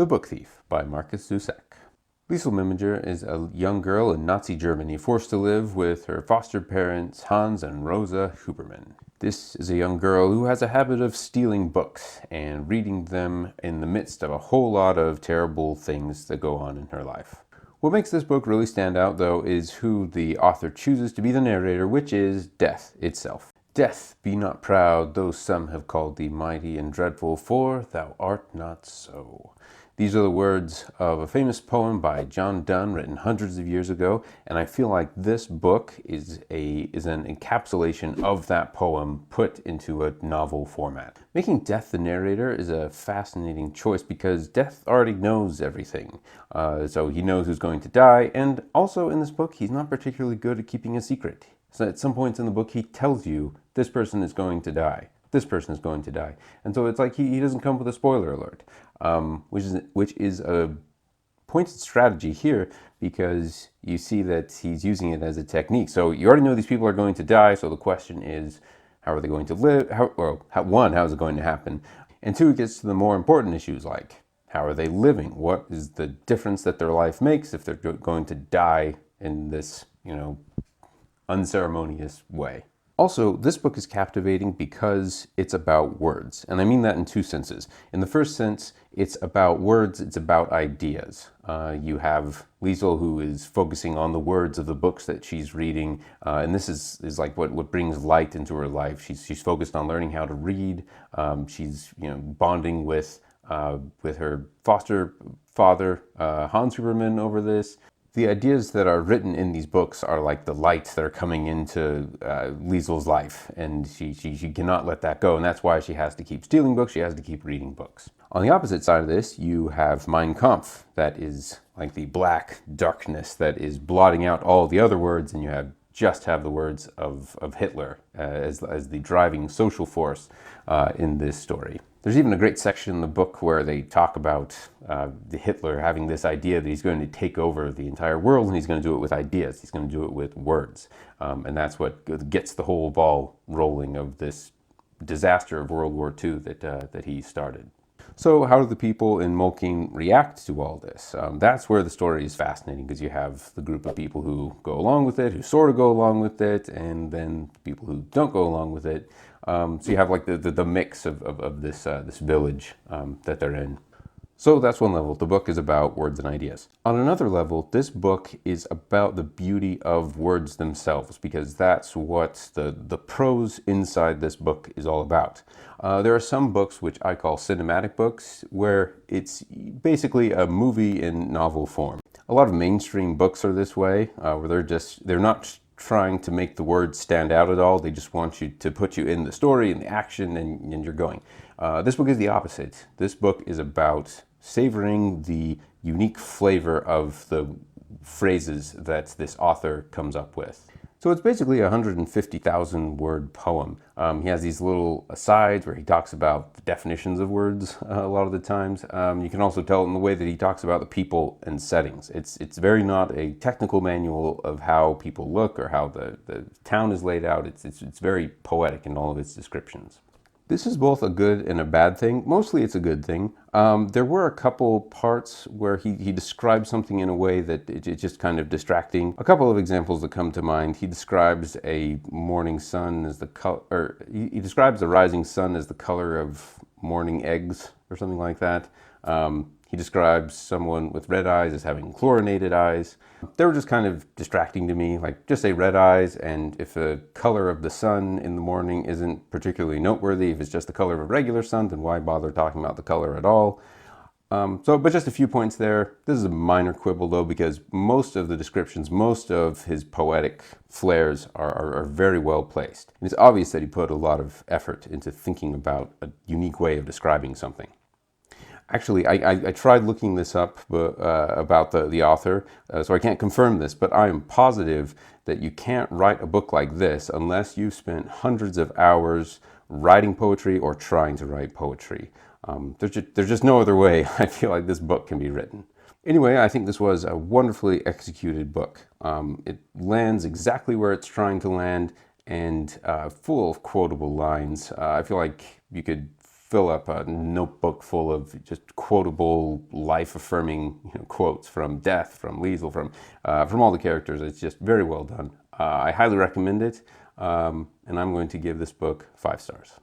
The Book Thief by Markus Zusak. Liesel Meminger is a young girl in Nazi Germany forced to live with her foster parents Hans and Rosa Hubermann. This is a young girl who has a habit of stealing books and reading them in the midst of a whole lot of terrible things that go on in her life. What makes this book really stand out, though, is who the author chooses to be the narrator, which is death itself. Death, be not proud, though some have called thee mighty and dreadful, for thou art not so. These are the words of a famous poem by John Donne written hundreds of years ago, and I feel like this book is an encapsulation of that poem put into a novel format. Making Death the narrator is a fascinating choice because Death already knows everything. So he knows who's going to die, and also in this book he's not particularly good at keeping a secret. So at some points in the book he tells you this person is going to die. This person is going to die. And so it's like he doesn't come with a spoiler alert, which is a pointed strategy here because you see that he's using it as a technique. So you already know these people are going to die, so the question is, how are they going to live? How is it going to happen? And two, it gets to the more important issues like, how are they living? What is the difference that their life makes if they're going to die in this, unceremonious way? Also, this book is captivating because it's about words, and I mean that in two senses. In the first sense, it's about words, it's about ideas. You have Liesel, who is focusing on the words of the books that she's reading, and this is like what brings light into her life. She's focused on learning how to read. She's bonding with her foster father, Hans Hubermann, over this. The ideas that are written in these books are like the lights that are coming into Liesel's life, and she cannot let that go, and that's why she has to keep stealing books, she has to keep reading books. On the opposite side of this, you have Mein Kampf, that is like the black darkness that is blotting out all the other words, and you just have the words of Hitler as the driving social force in this story. There's even a great section in the book where they talk about the Hitler having this idea that he's going to take over the entire world, and he's going to do it with ideas. He's going to do it with words. And that's what gets the whole ball rolling of this disaster of World War II that he started. So how do the people in Molching react to all this? That's where the story is fascinating, because you have the group of people who go along with it, who sort of go along with it, and then people who don't go along with it. So you have like the mix of this village that they're in. So that's one level. The book is about words and ideas. On another level, this book is about the beauty of words themselves, because that's what the prose inside this book is all about. There are some books which I call cinematic books, where it's basically a movie in novel form. A lot of mainstream books are this way, where they're not trying to make the words stand out at all. They just want you to put you in the story and the action, and you're going. This book is the opposite. This book is about savoring the unique flavor of the phrases that this author comes up with. So it's basically a 150,000 word poem. He has these little asides where he talks about the definitions of words a lot of the times. You can also tell in the way that he talks about the people and settings. It's very not a technical manual of how people look or how the town is laid out. It's very poetic in all of its descriptions. This is both a good and a bad thing. Mostly it's a good thing. There were a couple parts where he described something in a way that it's just kind of distracting. A couple of examples that come to mind. He describes a morning sun as the color, or he describes the rising sun as the color of morning eggs or something like that. He describes someone with red eyes as having chlorinated eyes. They were just kind of distracting to me, like just say red eyes, and if the color of the sun in the morning isn't particularly noteworthy, if it's just the color of a regular sun, then why bother talking about the color at all? But just a few points there. This is a minor quibble though, because most of the descriptions, most of his poetic flares are very well placed. And it's obvious that he put a lot of effort into thinking about a unique way of describing something. Actually, I tried looking this up about the author, so I can't confirm this, but I am positive that you can't write a book like this unless you've spent hundreds of hours writing poetry or trying to write poetry. There's just no other way I feel like this book can be written. Anyway, I think this was a wonderfully executed book. It lands exactly where it's trying to land, and full of quotable lines. I feel like you could fill up a notebook full of just quotable, life-affirming quotes from Death, from Liesel, from all the characters. It's just very well done. I highly recommend it, and I'm going to give this book 5 stars.